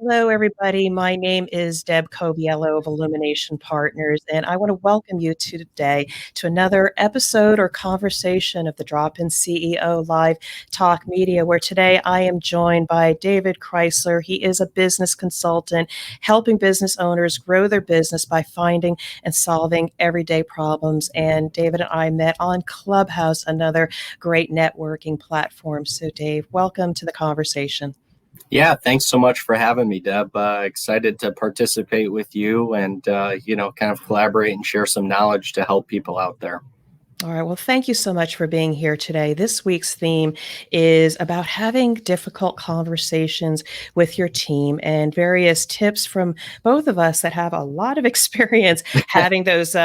Hello, everybody. My name is Deb Coviello of Illumination Partners, and I want to welcome you today to another episode or conversation of the Drop-In CEO Live Talk Media, where today I am joined by David Crysler. He is a business consultant helping business owners grow their business by finding and solving everyday problems. And David and I met on Clubhouse, another great networking platform. So, Dave, welcome to the conversation. Yeah, thanks so much for having me, Deb. Excited to participate with you and, kind of collaborate and share some knowledge to help people out there. All right. Well, thank you so much for being here today. This week's theme is about having difficult conversations with your team and various tips from both of us that have a lot of experience having those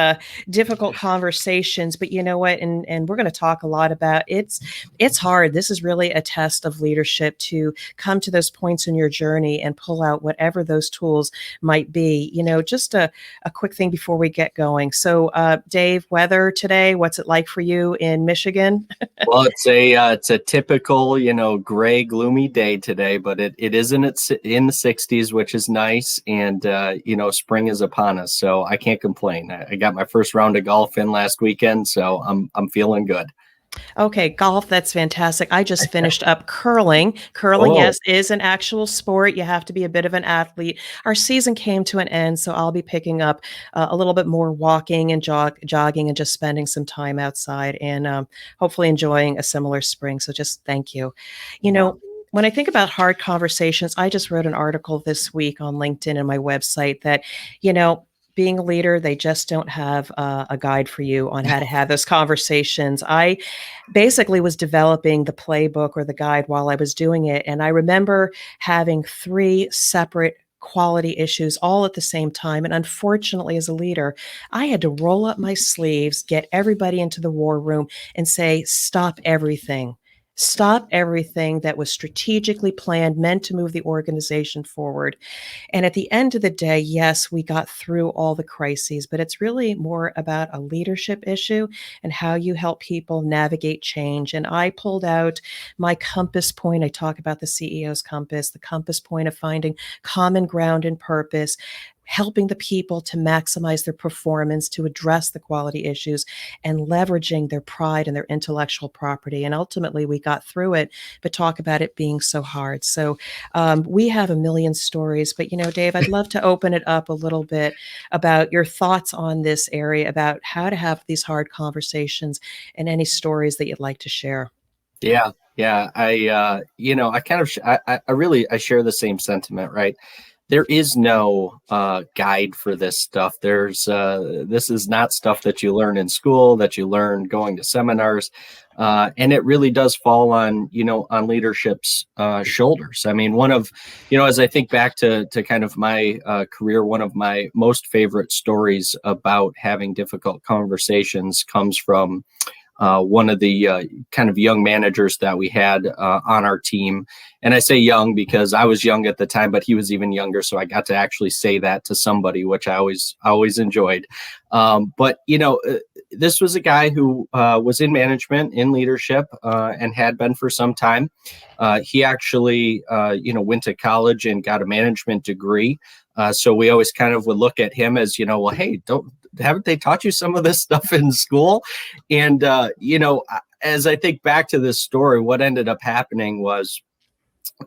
difficult conversations. But you know what? And we're going to talk a lot about it's hard. This is really a test of leadership to come to those points in your journey and pull out whatever those tools might be. Just a quick thing before we get going. So, Dave, weather today, what's it like for you in Michigan? Well, it's a typical, gray, gloomy day today, but it is in the 60s, which is nice. And, spring is upon us. So I can't complain. I got my first round of golf in last weekend, so I'm feeling good. Okay, golf, that's fantastic. I just finished up curling. Curling, yes, is an actual sport. You have to be a bit of an athlete. Our season came to an end, so I'll be picking up a little bit more walking and jogging and just spending some time outside and hopefully enjoying a similar spring. So just thank you. When I think about hard conversations, I just wrote an article this week on LinkedIn and my website that, being a leader, they just don't have a guide for you on how to have those conversations. I basically was developing the playbook or the guide while I was doing it. And I remember having 3 separate quality issues all at the same time. And unfortunately, as a leader, I had to roll up my sleeves, get everybody into the war room and say, stop everything. Stop everything that was strategically planned, meant to move the organization forward. And at the end of the day, yes, we got through all the crises, but it's really more about a leadership issue and how you help people navigate change. And I pulled out my compass point. I talk about the CEO's compass, the compass point of finding common ground and purpose, helping the people to maximize their performance, to address the quality issues, and leveraging their pride and their intellectual property. And ultimately, we got through it, but talk about it being so hard. So we have a million stories, but Dave, I'd love to open it up a little bit about your thoughts on this area, about how to have these hard conversations and any stories that you'd like to share. Yeah. I share the same sentiment, right? There is no guide for this stuff. This is not stuff that you learn in school, that you learn going to seminars, and it really does fall on leadership's shoulders. I mean, as I think back to kind of my career, one of my most favorite stories about having difficult conversations comes from one of the kind of young managers that we had on our team. And I say young because I was young at the time, but he was even younger. So I got to actually say that to somebody, which I always enjoyed. But this was a guy who was in management, in leadership, and had been for some time. He actually, went to college and got a management degree. So we always kind of would look at him as, well, hey, haven't they taught you some of this stuff in school? And, as I think back to this story, what ended up happening was,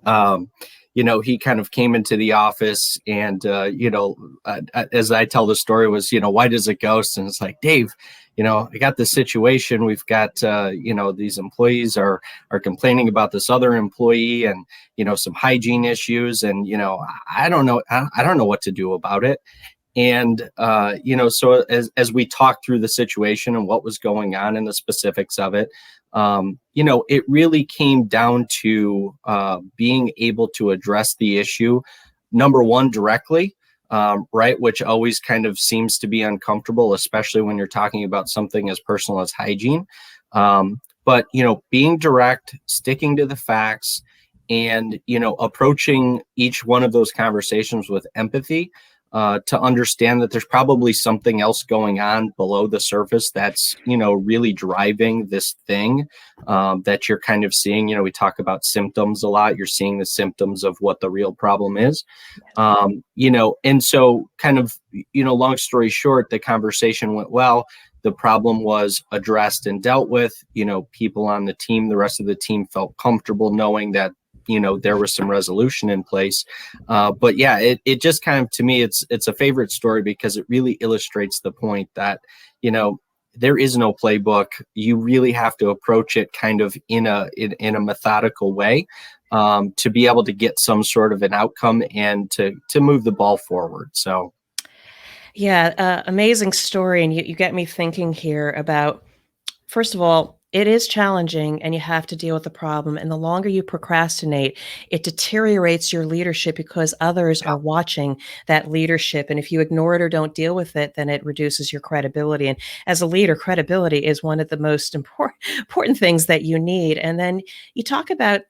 he kind of came into the office and, as I tell the story was, white as a ghost. And it's like, Dave, I got this situation. We've got, these employees are complaining about this other employee and, some hygiene issues. And, I don't know what to do about it. And, so as we talked through the situation and what was going on and the specifics of it, it really came down to being able to address the issue, number one, directly, right, which always kind of seems to be uncomfortable, especially when you're talking about something as personal as hygiene. But, being direct, sticking to the facts, and, approaching each one of those conversations with empathy. to understand that there's probably something else going on below the surface that's, really driving this thing that you're kind of seeing. We talk about symptoms a lot. You're seeing the symptoms of what the real problem is. And so kind of, long story short, the conversation went well. The problem was addressed and dealt with. People on the team, the rest of the team felt comfortable knowing that, there was some resolution in place. But yeah, it just kind of, to me, it's a favorite story because it really illustrates the point that, there is no playbook. You really have to approach it kind of in a methodical way to be able to get some sort of an outcome and to move the ball forward. So. Yeah, amazing story. And you get me thinking here about, first of all, it is challenging and you have to deal with the problem. And the longer you procrastinate, it deteriorates your leadership because others are watching that leadership. And if you ignore it or don't deal with it, then it reduces your credibility. And as a leader, credibility is one of the most important things that you need. And then you talk about,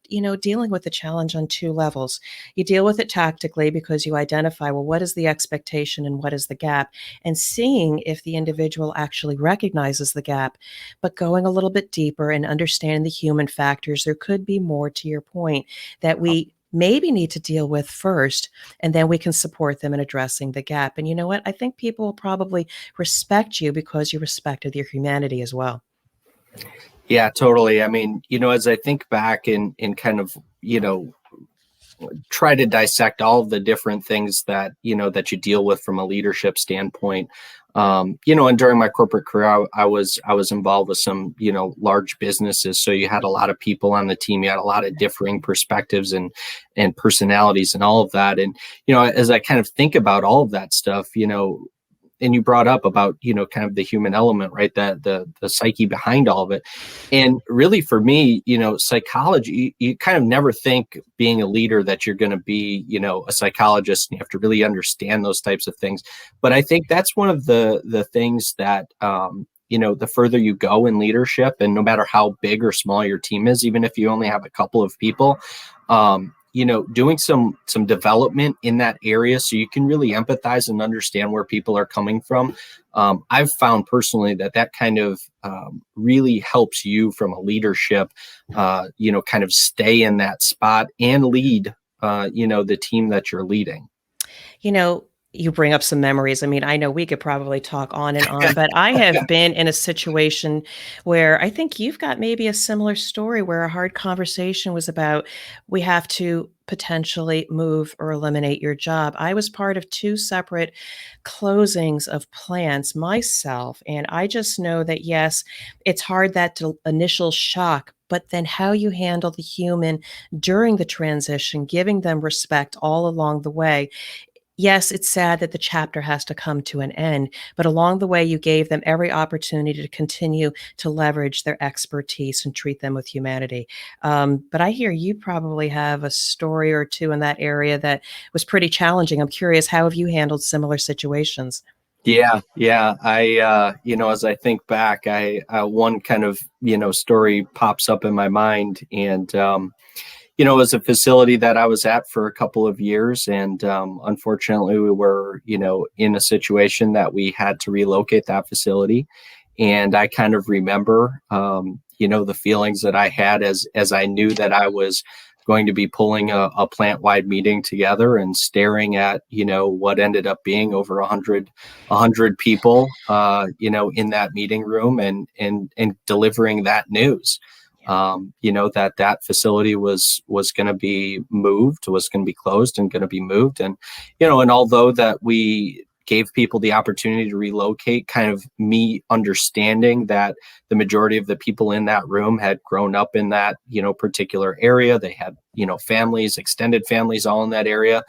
dealing with the challenge on two levels. You deal with it tactically because you identify, well, what is the expectation and what is the gap? And seeing if the individual actually recognizes the gap, but going a little bit deeper and understanding the human factors, there could be more, to your point, that we maybe need to deal with first, and then we can support them in addressing the gap. And you know what? I think people will probably respect you because you respected their humanity as well. Yeah, totally. I mean, as I think back and kind of, try to dissect all of the different things that, that you deal with from a leadership standpoint. And during my corporate career, I was involved with some, large businesses. So you had a lot of people on the team, you had a lot of differing perspectives and personalities and all of that. And, as I kind of think about all of that stuff, and you brought up about, kind of the human element, right? That the psyche behind all of it. And really for me, psychology, you kind of never think being a leader that you're going to be, a psychologist, and you have to really understand those types of things. But I think that's one of the things that, the further you go in leadership, and no matter how big or small your team is, even if you only have a couple of people, doing some development in that area so you can really empathize and understand where people are coming from. I've found personally that kind of really helps you from a leadership, kind of stay in that spot and lead, the team that you're leading. You bring up some memories. I mean, I know we could probably talk on and on, but I have been in a situation where I think you've got maybe a similar story where a hard conversation was about, we have to potentially move or eliminate your job. I was part of two separate closings of plants myself. And I just know that, yes, it's hard, that initial shock, but then how you handle the human during the transition, giving them respect all along the way. Yes, it's sad that the chapter has to come to an end, but along the way, you gave them every opportunity to continue to leverage their expertise and treat them with humanity. But I hear you probably have a story or two in that area that was pretty challenging. I'm curious, how have you handled similar situations? Yeah. As I think back, I one kind of, story pops up in my mind. And it was a facility that I was at for a couple of years. And unfortunately, we were, in a situation that we had to relocate that facility. And I kind of remember, the feelings that I had as I knew that I was going to be pulling a plant-wide meeting together and staring at, what ended up being over 100 people, in that meeting room and delivering that news. That facility was going to be moved, was going to be closed and going to be moved. And, and although that we gave people the opportunity to relocate, kind of me understanding that the majority of the people in that room had grown up in that, particular area. They had, families, extended families all in that area.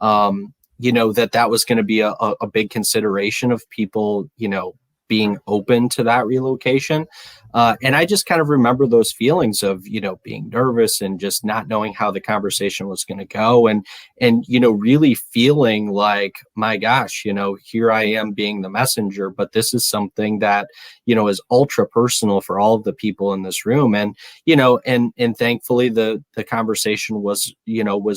That was going to be a big consideration of people, being open to that relocation. And I just kind of remember those feelings of, being nervous and just not knowing how the conversation was going to go. And, really feeling like, my gosh, here I am being the messenger, but this is something that, is ultra personal for all of the people in this room. And, and thankfully the conversation was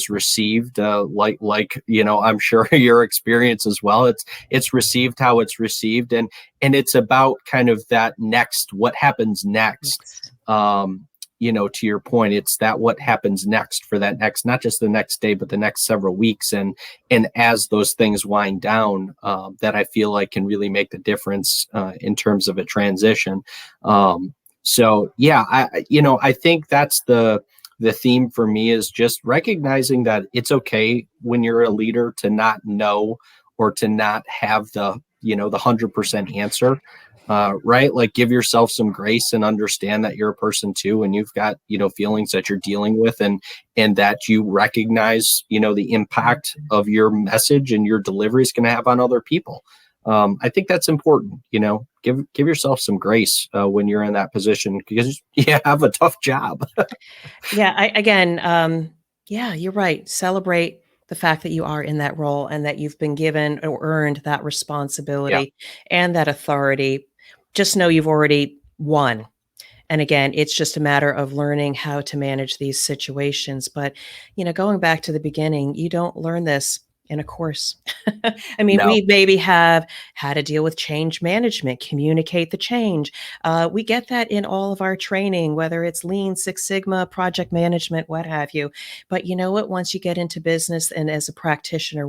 received, I'm sure your experience as well. It's received how it's received. And it's about kind of that next, what happens next. To your point, it's that what happens next for that next, not just the next day, but the next several weeks. And as those things wind down, that I feel like can really make the difference in terms of a transition. So yeah, I think that's the theme for me, is just recognizing that it's okay when you're a leader to not know or to not have the 100% answer. Right? Like, give yourself some grace and understand that you're a person too, and you've got, feelings that you're dealing with, and that you recognize, the impact of your message and your delivery is going to have on other people. I think that's important, give yourself some grace when you're in that position, because you have a tough job. Yeah, you're right. Celebrate the fact that you are in that role and that you've been given or earned that Yeah. responsibility and that authority. Just know you've already won. And again, it's just a matter of learning how to manage these situations. But, going back to the beginning, you don't learn this in a course. I mean, No. we maybe have how to deal with change management, communicate the change. We get that in all of our training, whether it's Lean, Six Sigma, project management, what have you. But you know what? Once you get into business and as a practitioner,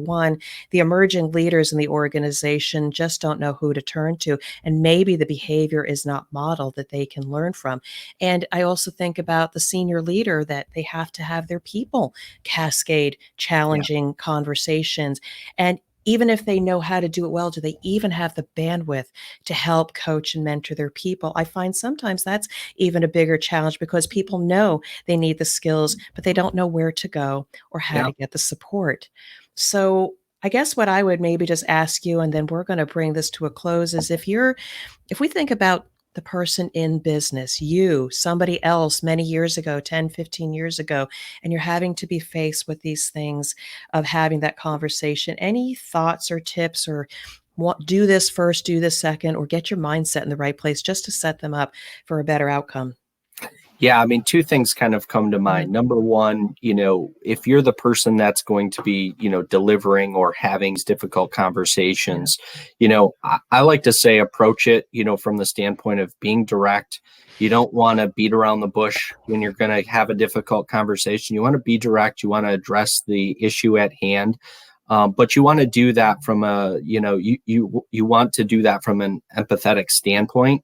the emerging leaders in the organization just don't know who to turn to. And maybe the behavior is not modeled that they can learn from. And I also think about the senior leader, that they have to have their people cascade challenging conversations. And even if they know how to do it well, do they even have the bandwidth to help coach and mentor their people? I find sometimes that's even a bigger challenge, because people know they need the skills, but they don't know where to go or how to get the support. So I guess what I would maybe just ask you, and then we're going to bring this to a close, is if we think about the person in business, somebody else many years ago, 10, 15 years ago, and you're having to be faced with these things of having that conversation. Any thoughts or tips, or do this first, do this second, or get your mindset in the right place just to set them up for a better outcome? Yeah, I mean, two things kind of come to mind. Number one, if you're the person that's going to be, delivering or having difficult conversations, I like to say approach it, from the standpoint of being direct. You don't want to beat around the bush when you're going to have a difficult conversation. You want to be direct. You want to address the issue at hand. But you want to do that from you want to do that from an empathetic standpoint.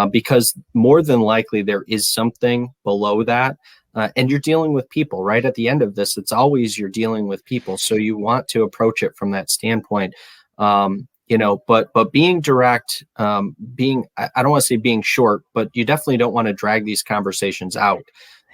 Because more than likely there is something below that. And you're dealing with people, right? At the end of this, it's always you're dealing with people. So you want to approach it from that standpoint. But being direct, I don't want to say being short, but you definitely don't want to drag these conversations out.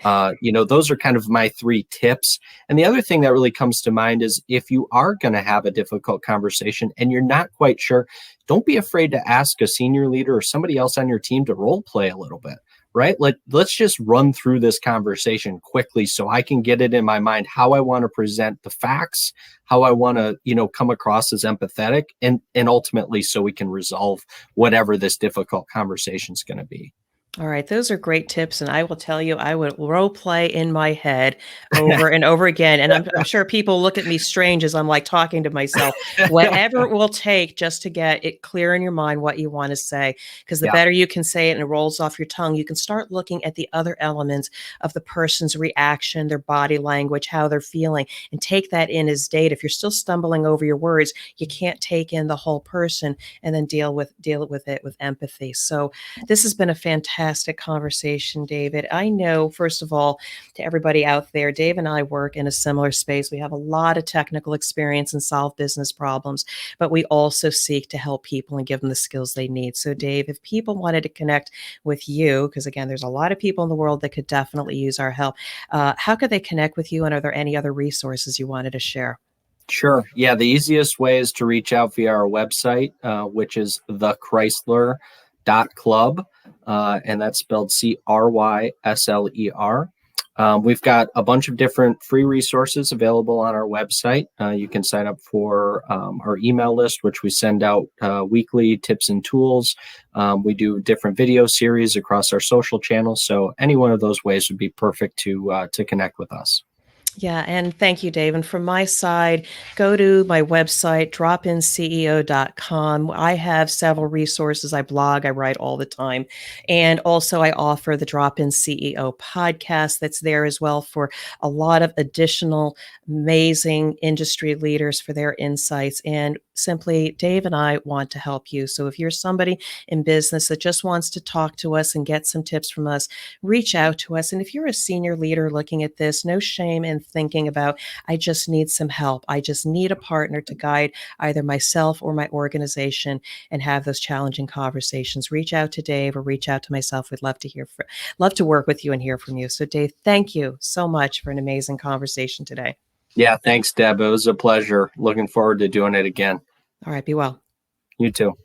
Those are kind of my three tips. And the other thing that really comes to mind is, if you are going to have a difficult conversation and you're not quite sure, don't be afraid to ask a senior leader or somebody else on your team to role play a little bit, right? Let's just run through this conversation quickly so I can get it in my mind how I want to present the facts, how I want to, come across as empathetic, and ultimately so we can resolve whatever this difficult conversation is going to be. All right, those are great tips, and I will tell you, I would role play in my head over and over again, and I'm sure people look at me strange as I'm like talking to myself. Whatever it will take just to get it clear in your mind what you want to say, because the better you can say it and it rolls off your tongue, you can start looking at the other elements of the person's reaction, their body language, how they're feeling, and take that in as data. If you're still stumbling over your words, you can't take in the whole person and then deal with it with empathy. So this has been a fantastic conversation, David. I know, first of all, to everybody out there, Dave and I work in a similar space. We have a lot of technical experience and solve business problems, but we also seek to help people and give them the skills they need. So, Dave, if people wanted to connect with you, because again, there's a lot of people in the world that could definitely use our help, how could they connect with you? And are there any other resources you wanted to share? Sure. Yeah, the easiest way is to reach out via our website, which is thechrysler.club. and that's spelled Crysler. We've got a bunch of different free resources available on our website. You can sign up for our email list, which we send out weekly tips and tools. We do different video series across our social channels. So any one of those ways would be perfect to connect with us. Yeah, and thank you, Dave. And from my side, go to my website, dropinceo.com. I have several resources. I blog, I write all the time. And also, I offer the Drop In CEO podcast that's there as well for a lot of additional amazing industry leaders for their insights. And simply, Dave and I want to help you. So if you're somebody in business that just wants to talk to us and get some tips from us, reach out to us. And if you're a senior leader looking at this, no shame in thinking about, I just need some help. I just need a partner to guide either myself or my organization and have those challenging conversations. Reach out to Dave or reach out to myself. We'd love to love to work with you and hear from you. So Dave, thank you so much for an amazing conversation today. Yeah, thanks, Deb. It was a pleasure. Looking forward to doing it again. All right, be well. You too.